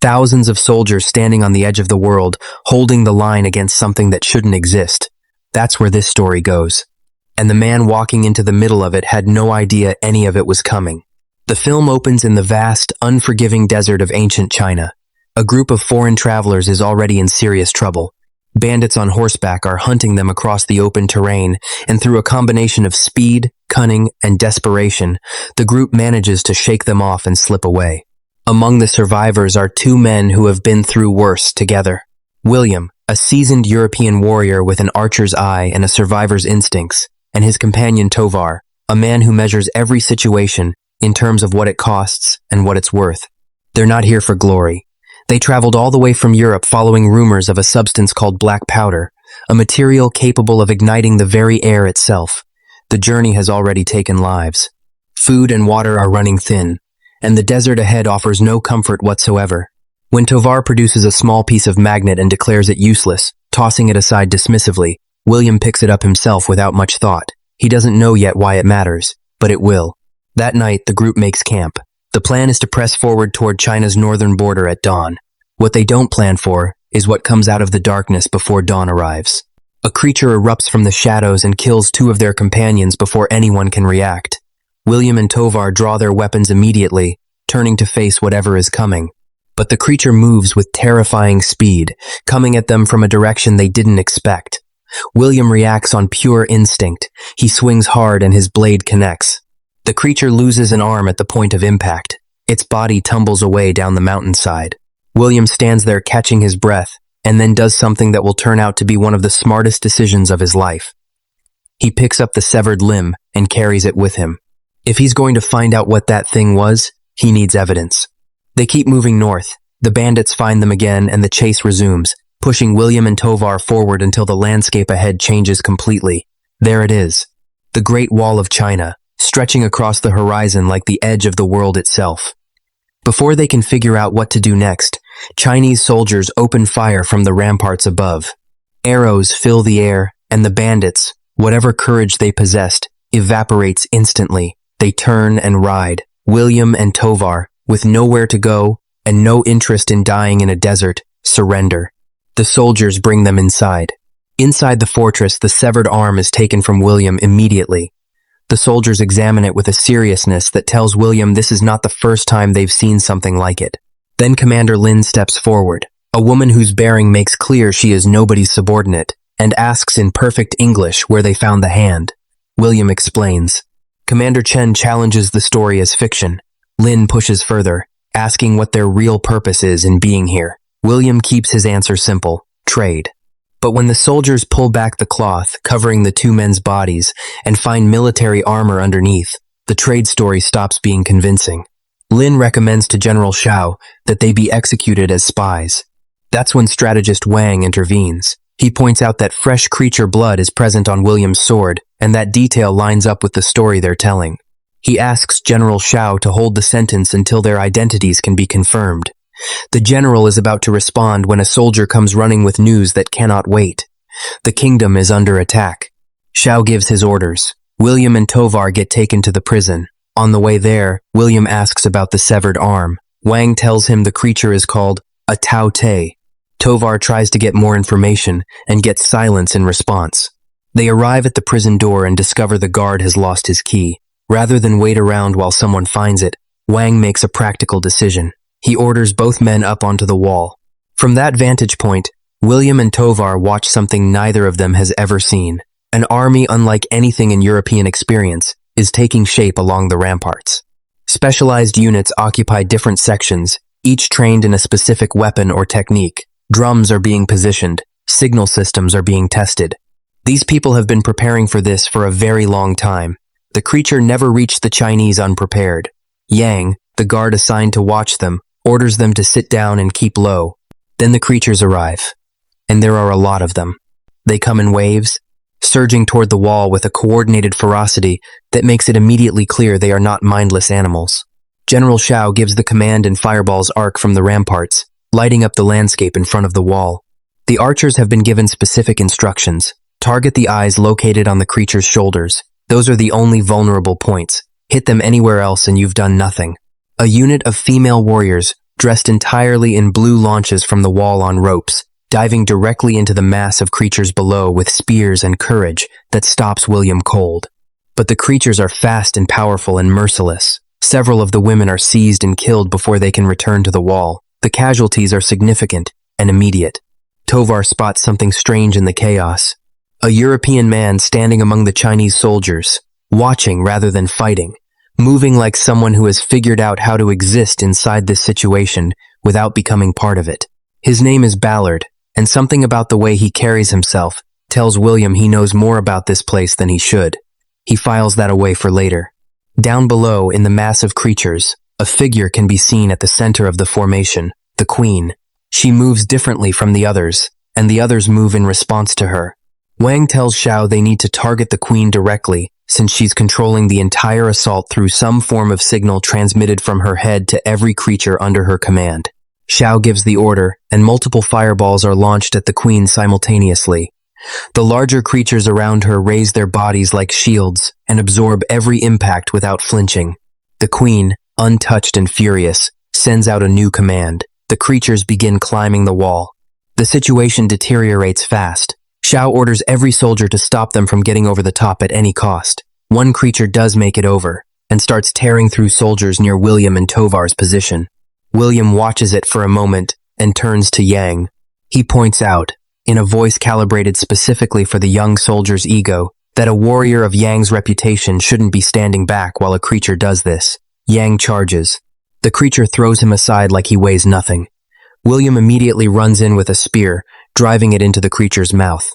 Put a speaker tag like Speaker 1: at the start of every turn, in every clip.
Speaker 1: Thousands of soldiers standing on the edge of the world, holding the line against something that shouldn't exist. That's where this story goes. And the man walking into the middle of it had no idea any of it was coming. The film opens in the vast, unforgiving desert of ancient China. A group of foreign travelers is already in serious trouble. Bandits on horseback are hunting them across the open terrain, and through a combination of speed, cunning, and desperation, the group manages to shake them off and slip away. Among the survivors are two men who have been through worse together. William, a seasoned European warrior with an archer's eye and a survivor's instincts, and his companion Tovar, a man who measures every situation in terms of what it costs and what it's worth. They're not here for glory. They traveled all the way from Europe following rumors of a substance called black powder, a material capable of igniting the very air itself. The journey has already taken lives. Food and water are running thin, and the desert ahead offers no comfort whatsoever. When Tovar produces a small piece of magnet and declares it useless, tossing it aside dismissively, William picks it up himself without much thought. He doesn't know yet why it matters, but it will. That night, the group makes camp. The plan is to press forward toward China's northern border at dawn. What they don't plan for is what comes out of the darkness before dawn arrives. A creature erupts from the shadows and kills two of their companions before anyone can react. William and Tovar draw their weapons immediately, turning to face whatever is coming. But the creature moves with terrifying speed, coming at them from a direction they didn't expect. William reacts on pure instinct. He swings hard and his blade connects. The creature loses an arm at the point of impact. Its body tumbles away down the mountainside. William stands there catching his breath, and then does something that will turn out to be one of the smartest decisions of his life. He picks up the severed limb and carries it with him. If he's going to find out what that thing was, he needs evidence. They keep moving north. The bandits find them again and the chase resumes, pushing William and Tovar forward until the landscape ahead changes completely. There it is. The Great Wall of China, stretching across the horizon like the edge of the world itself. Before they can figure out what to do next, Chinese soldiers open fire from the ramparts above. Arrows fill the air, and the bandits, whatever courage they possessed, evaporates instantly. They turn and ride. William and Tovar, with nowhere to go and no interest in dying in a desert, surrender. The soldiers bring them inside. Inside the fortress, the severed arm is taken from William immediately. The soldiers examine it with a seriousness that tells William this is not the first time they've seen something like it. Then Commander Lin steps forward, a woman whose bearing makes clear she is nobody's subordinate, and asks in perfect English where they found the hand. William explains. Commander Chen challenges the story as fiction. Lin pushes further, asking what their real purpose is in being here. William keeps his answer simple: trade. But when the soldiers pull back the cloth covering the two men's bodies and find military armor underneath, the trade story stops being convincing. Lin recommends to General Shao that they be executed as spies. That's when strategist Wang intervenes. He points out that fresh creature blood is present on William's sword, and that detail lines up with the story they're telling. He asks General Shao to hold the sentence until their identities can be confirmed. The general is about to respond when a soldier comes running with news that cannot wait. The kingdom is under attack. Shao gives his orders. William and Tovar get taken to the prison. On the way there, William asks about the severed arm. Wang tells him the creature is called a Tao Te. Tovar tries to get more information and gets silence in response. They arrive at the prison door and discover the guard has lost his key. Rather than wait around while someone finds it, Wang makes a practical decision. He orders both men up onto the wall. From that vantage point, William and Tovar watch something neither of them has ever seen. An army unlike anything in European experience is taking shape along the ramparts. Specialized units occupy different sections, each trained in a specific weapon or technique. Drums are being positioned. Signal systems are being tested. These people have been preparing for this for a very long time. The creature never reached the Chinese unprepared. Yang, the guard assigned to watch them, orders them to sit down and keep low. Then the creatures arrive. And there are a lot of them. They come in waves, surging toward the wall with a coordinated ferocity that makes it immediately clear they are not mindless animals. General Shao gives the command and fireballs arc from the ramparts, lighting up the landscape in front of the wall. The archers have been given specific instructions. Target the eyes located on the creature's shoulders. Those are the only vulnerable points. Hit them anywhere else and you've done nothing. A unit of female warriors, dressed entirely in blue, launches from the wall on ropes, diving directly into the mass of creatures below with spears and courage that stops William cold. But the creatures are fast and powerful and merciless. Several of the women are seized and killed before they can return to the wall. The casualties are significant and immediate. Tovar spots something strange in the chaos. A European man standing among the Chinese soldiers, watching rather than fighting, moving like someone who has figured out how to exist inside this situation without becoming part of it. His name is Ballard, and something about the way he carries himself tells William he knows more about this place than he should. He files that away for later. Down below, in the mass of creatures, a figure can be seen at the center of the formation, the Queen. She moves differently from the others, and the others move in response to her. Wang tells Xiao they need to target the Queen directly, since she's controlling the entire assault through some form of signal transmitted from her head to every creature under her command. Xiao gives the order, and multiple fireballs are launched at the Queen simultaneously. The larger creatures around her raise their bodies like shields and absorb every impact without flinching. The Queen, untouched and furious, sends out a new command. The creatures begin climbing the wall. The situation deteriorates fast. Xiao orders every soldier to stop them from getting over the top at any cost. One creature does make it over, and starts tearing through soldiers near William and Tovar's position. William watches it for a moment and turns to Yang. He points out, in a voice calibrated specifically for the young soldier's ego, that a warrior of Yang's reputation shouldn't be standing back while a creature does this. Yang charges. The creature throws him aside like he weighs nothing. William immediately runs in with a spear, driving it into the creature's mouth.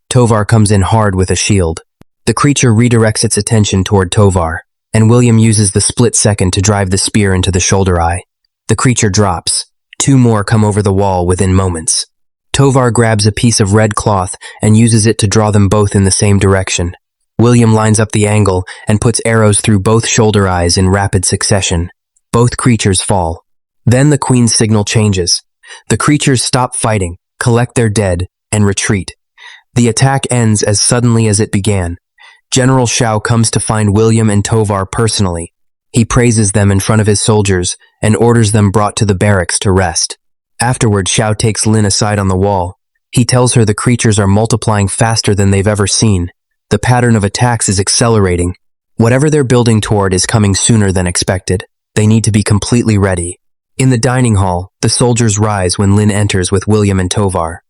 Speaker 1: Tovar comes in hard with a shield. The creature redirects its attention toward Tovar, and William uses the split second to drive the spear into the shoulder eye. The creature drops. Two more come over the wall within moments. Tovar grabs a piece of red cloth and uses it to draw them both in the same direction. William lines up the angle and puts arrows through both shoulder eyes in rapid succession. Both creatures fall. Then the Queen's signal changes. The creatures stop fighting, collect their dead, and retreat. The attack ends as suddenly as it began. General Xiao comes to find William and Tovar personally. He praises them in front of his soldiers and orders them brought to the barracks to rest. Afterward, Xiao takes Lin aside on the wall. He tells her the creatures are multiplying faster than they've ever seen. The pattern of attacks is accelerating. Whatever they're building toward is coming sooner than expected. They need to be completely ready. In the dining hall, the soldiers rise when Lin enters with William and Tovar.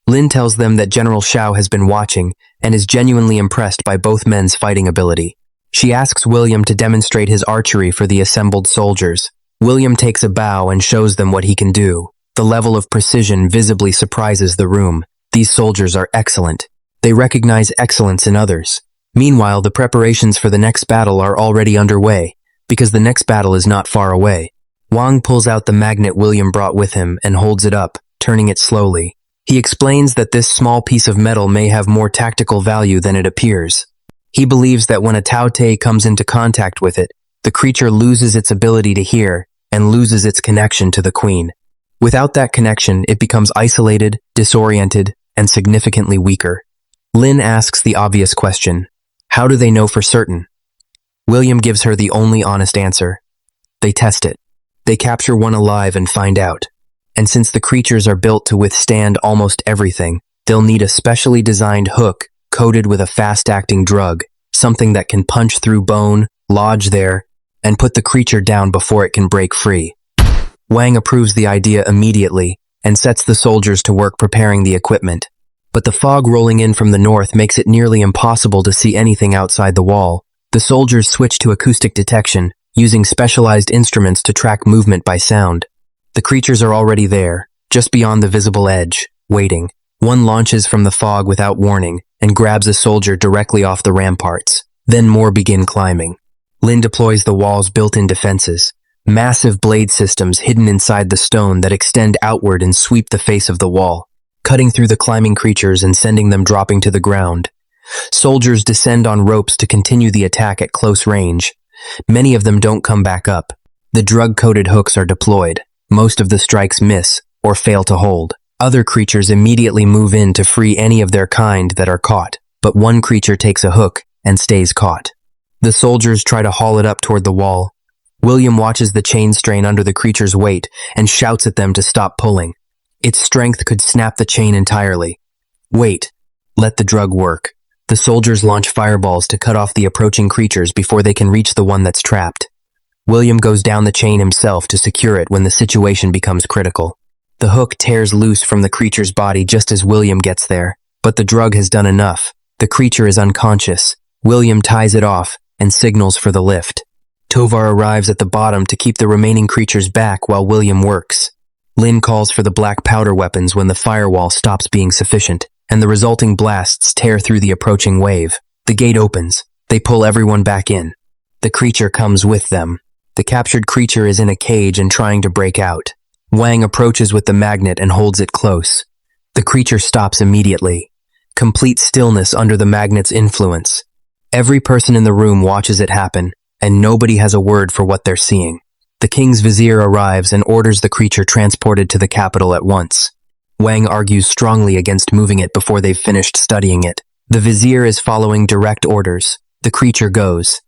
Speaker 1: Lin tells them that General Xiao has been watching and is genuinely impressed by both men's fighting ability. She asks William to demonstrate his archery for the assembled soldiers. William takes a bow and shows them what he can do. The level of precision visibly surprises the room. These soldiers are excellent. They recognize excellence in others. Meanwhile, the preparations for the next battle are already underway, because the next battle is not far away. Wang pulls out the magnet William brought with him and holds it up, turning it slowly. He explains that this small piece of metal may have more tactical value than it appears. He believes that when a Tao Te comes into contact with it, the creature loses its ability to hear and loses its connection to the Queen. Without that connection, it becomes isolated, disoriented, and significantly weaker. Lin asks the obvious question, how do they know for certain? William gives her the only honest answer. They test it. They capture one alive and find out. And since the creatures are built to withstand almost everything, they'll need a specially designed hook coated with a fast-acting drug, something that can punch through bone, lodge there, and put the creature down before it can break free. Wang approves the idea immediately and sets the soldiers to work preparing the equipment. But the fog rolling in from the north makes it nearly impossible to see anything outside the wall. The soldiers switch to acoustic detection, using specialized instruments to track movement by sound. The creatures are already there, just beyond the visible edge, waiting. One launches from the fog without warning and grabs a soldier directly off the ramparts. Then more begin climbing. Lin deploys the wall's built-in defenses, massive blade systems hidden inside the stone that extend outward and sweep the face of the wall, cutting through the climbing creatures and sending them dropping to the ground. Soldiers descend on ropes to continue the attack at close range. Many of them don't come back up. The drug-coated hooks are deployed. Most of the strikes miss or fail to hold. Other creatures immediately move in to free any of their kind that are caught, but one creature takes a hook and stays caught. The soldiers try to haul it up toward the wall. William watches the chain strain under the creature's weight and shouts at them to stop pulling. Its strength could snap the chain entirely. Wait. Let the drug work. The soldiers launch fireballs to cut off the approaching creatures before they can reach the one that's trapped. William goes down the chain himself to secure it when the situation becomes critical. The hook tears loose from the creature's body just as William gets there, but the drug has done enough. The creature is unconscious. William ties it off and signals for the lift. Tovar arrives at the bottom to keep the remaining creatures back while William works. Lynn calls for the black powder weapons when the firewall stops being sufficient, and the resulting blasts tear through the approaching wave. The gate opens. They pull everyone back in. The creature comes with them. The captured creature is in a cage and trying to break out. Wang approaches with the magnet and holds it close. The creature stops immediately. Complete stillness under the magnet's influence. Every person in the room watches it happen, and nobody has a word for what they're seeing. The king's vizier arrives and orders the creature transported to the capital at once. Wang argues strongly against moving it before they've finished studying it. The vizier is following direct orders. The creature goes.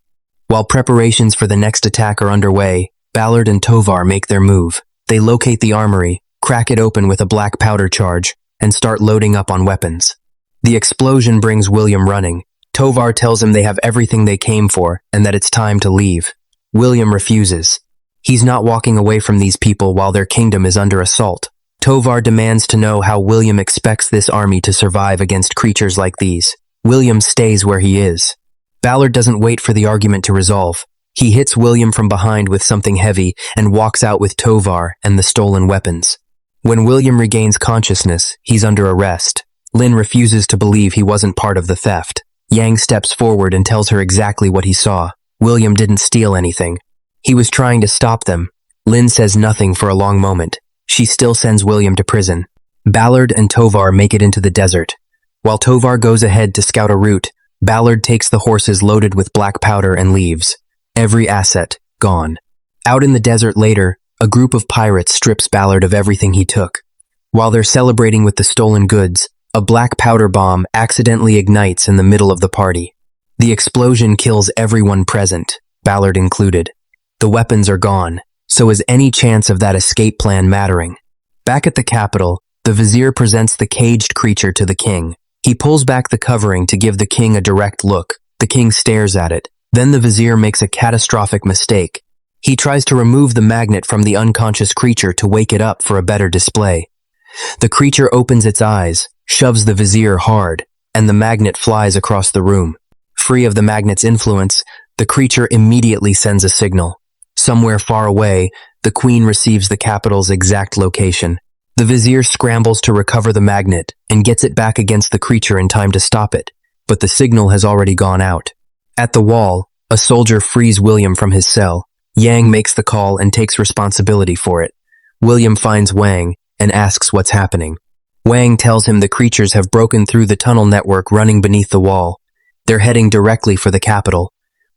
Speaker 1: While preparations for the next attack are underway, Ballard and Tovar make their move. They locate the armory, crack it open with a black powder charge, and start loading up on weapons. The explosion brings William running. Tovar tells him they have everything they came for and that it's time to leave. William refuses. He's not walking away from these people while their kingdom is under assault. Tovar demands to know how William expects this army to survive against creatures like these. William stays where he is. Ballard doesn't wait for the argument to resolve. He hits William from behind with something heavy and walks out with Tovar and the stolen weapons. When William regains consciousness, he's under arrest. Lynn refuses to believe he wasn't part of the theft. Yang steps forward and tells her exactly what he saw. William didn't steal anything. He was trying to stop them. Lynn says nothing for a long moment. She still sends William to prison. Ballard and Tovar make it into the desert. While Tovar goes ahead to scout a route, Ballard takes the horses loaded with black powder and leaves. Every asset gone. Out in the desert later, a group of pirates strips Ballard of everything he took. While they're celebrating with the stolen goods, a black powder bomb accidentally ignites in the middle of the party. The explosion kills everyone present, Ballard included. The weapons are gone, so is any chance of that escape plan mattering? Back at the capital, the vizier presents the caged creature to the king. He pulls back the covering to give the king a direct look. The king stares at it. Then the vizier makes a catastrophic mistake. He tries to remove the magnet from the unconscious creature to wake it up for a better display. The creature opens its eyes, shoves the vizier hard, and the magnet flies across the room. Free of the magnet's influence, the creature immediately sends a signal. Somewhere far away, the queen receives the capital's exact location. The vizier scrambles to recover the magnet and gets it back against the creature in time to stop it, but the signal has already gone out. At the wall, a soldier frees William from his cell. Yang makes the call and takes responsibility for it. William finds Wang and asks what's happening. Wang tells him the creatures have broken through the tunnel network running beneath the wall. They're heading directly for the capital.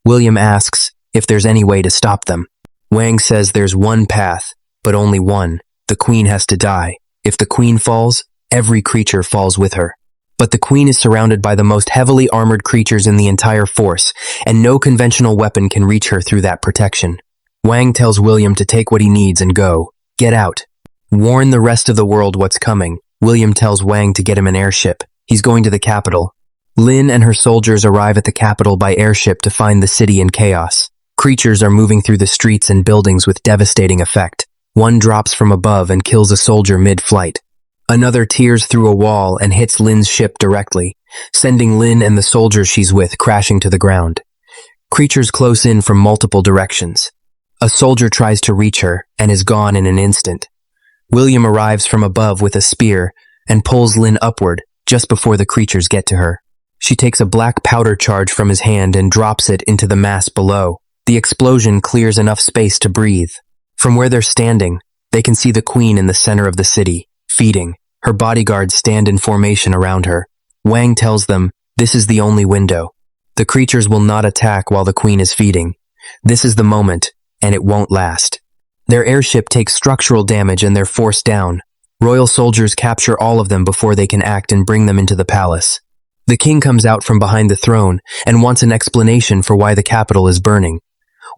Speaker 1: William asks if there's any way to stop them. Wang says there's one path, but only one. The queen has to die. If the queen falls, every creature falls with her. But the queen is surrounded by the most heavily armored creatures in the entire force, and no conventional weapon can reach her through that protection. Wang tells William to take what he needs and go. Get out. Warn the rest of the world what's coming. William tells Wang to get him an airship. He's going to the capital. Lynn and her soldiers arrive at the capital by airship to find the city in chaos. Creatures are moving through the streets and buildings with devastating effect. One drops from above and kills a soldier mid-flight. Another tears through a wall and hits Lynn's ship directly, sending Lynn and the soldiers she's with crashing to the ground. Creatures close in from multiple directions. A soldier tries to reach her and is gone in an instant. William arrives from above with a spear and pulls Lynn upward just before the creatures get to her. She takes a black powder charge from his hand and drops it into the mass below. The explosion clears enough space to breathe. From where they're standing, they can see the queen in the center of the city, feeding. Her bodyguards stand in formation around her. Wang tells them this is the only window. The creatures will not attack while the queen is feeding. This is the moment, and it won't last. Their airship takes structural damage and they're forced down. Royal soldiers capture all of them before they can act and bring them into the palace. The king comes out from behind the throne and wants an explanation for why the capital is burning.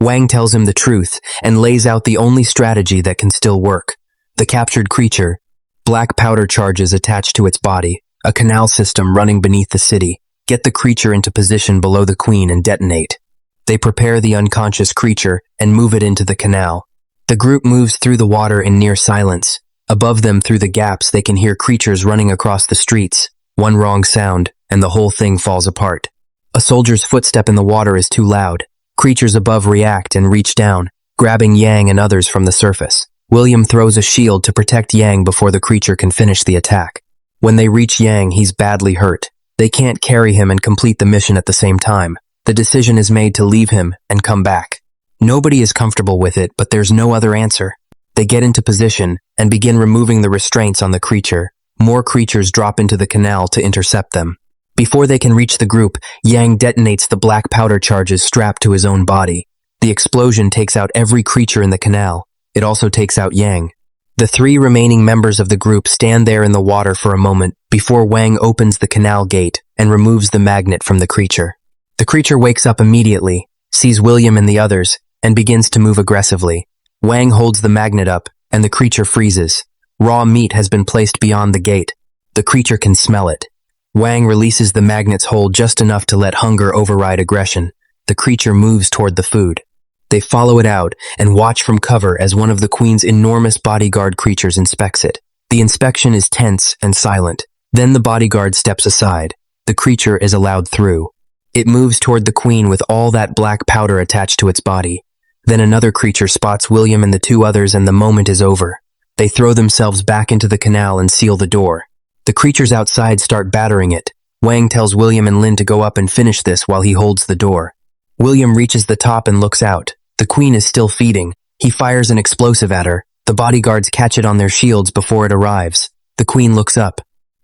Speaker 1: Wang tells him the truth and lays out the only strategy that can still work. The captured creature, black powder charges attached to its body, a canal system running beneath the city. Get the creature into position below the queen and detonate. They prepare the unconscious creature and move it into the canal. The group moves through the water in near silence. Above them, through the gaps, they can hear creatures running across the streets. One wrong sound, and the whole thing falls apart. A soldier's footstep in the water is too loud. Creatures above react and reach down, grabbing Yang and others from the surface. William throws a shield to protect Yang before the creature can finish the attack. When they reach Yang, he's badly hurt. They can't carry him and complete the mission at the same time. The decision is made to leave him and come back. Nobody is comfortable with it, but there's no other answer. They get into position and begin removing the restraints on the creature. More creatures drop into the canal to intercept them. Before they can reach the group, Yang detonates the black powder charges strapped to his own body. The explosion takes out every creature in the canal. It also takes out Yang. The 3 remaining members of the group stand there in the water for a moment before Wang opens the canal gate and removes the magnet from the creature. The creature wakes up immediately, sees William and the others, and begins to move aggressively. Wang holds the magnet up, and the creature freezes. Raw meat has been placed beyond the gate. The creature can smell it. Wang releases the magnet's hold just enough to let hunger override aggression. The creature moves toward the food. They follow it out and watch from cover as one of the queen's enormous bodyguard creatures inspects it. The inspection is tense and silent. Then the bodyguard steps aside. The creature is allowed through. It moves toward the queen with all that black powder attached to its body. Then another creature spots William and the 2 others, and the moment is over. They throw themselves back into the canal and seal the door. The creatures outside start battering it. Wang tells William and Lin to go up and finish this while he holds the door. William reaches the top and looks out. The queen is still feeding. He fires an explosive at her. The bodyguards catch it on their shields before it arrives. The queen looks up.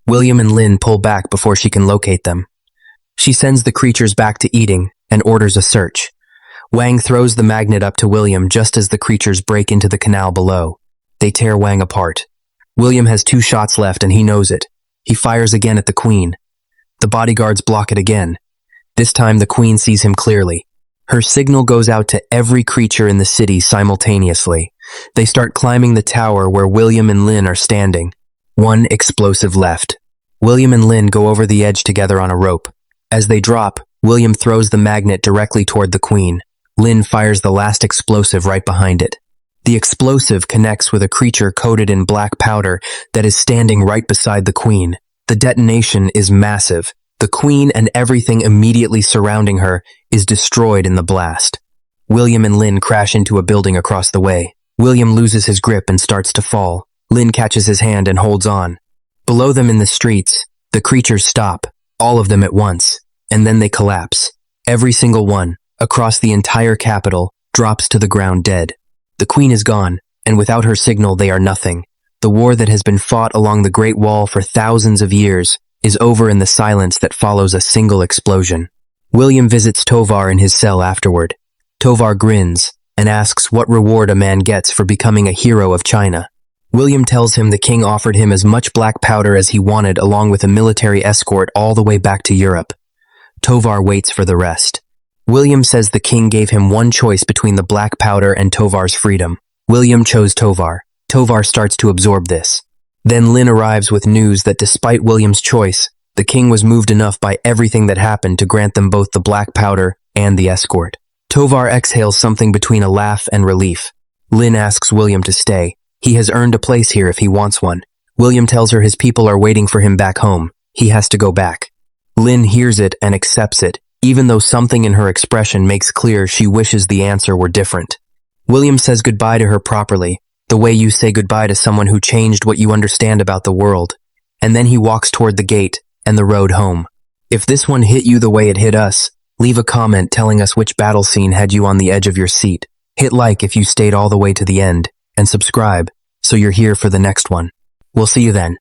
Speaker 1: William and Lin pull back before she can locate them. She sends the creatures back to eating and orders a search. Wang throws the magnet up to William just as the creatures break into the canal below. They tear Wang apart. William has 2 shots left and he knows it. He fires again at the queen. The bodyguards block it again. This time the queen sees him clearly. Her signal goes out to every creature in the city simultaneously. They start climbing the tower where William and Lin are standing. 1 explosive left. William and Lin go over the edge together on a rope. As they drop, William throws the magnet directly toward the queen. Lin fires the last explosive right behind it. The explosive connects with a creature coated in black powder that is standing right beside the queen. The detonation is massive. The queen and everything immediately surrounding her is destroyed in the blast. William and Lin crash into a building across the way. William loses his grip and starts to fall. Lin catches his hand and holds on. Below them in the streets, the creatures stop, all of them at once, and then they collapse. Every single one, across the entire capital, drops to the ground dead. The queen is gone, and without her signal they are nothing. The war that has been fought along the Great Wall for thousands of years is over in the silence that follows a single explosion. William visits Tovar in his cell afterward. Tovar grins and asks what reward a man gets for becoming a hero of China. William tells him the king offered him as much black powder as he wanted along with a military escort all the way back to Europe. Tovar waits for the rest. William says the king gave him one choice between the black powder and Tovar's freedom. William chose Tovar. Tovar starts to absorb this. Then Lin arrives with news that despite William's choice, the king was moved enough by everything that happened to grant them both the black powder and the escort. Tovar exhales something between a laugh and relief. Lin asks William to stay. He has earned a place here if he wants one. William tells her his people are waiting for him back home. He has to go back. Lin hears it and accepts it, even though something in her expression makes clear she wishes the answer were different. William says goodbye to her properly, the way you say goodbye to someone who changed what you understand about the world. And then he walks toward the gate and the road home. If this one hit you the way it hit us, leave a comment telling us which battle scene had you on the edge of your seat. Hit like if you stayed all the way to the end, and subscribe so you're here for the next one. We'll see you then.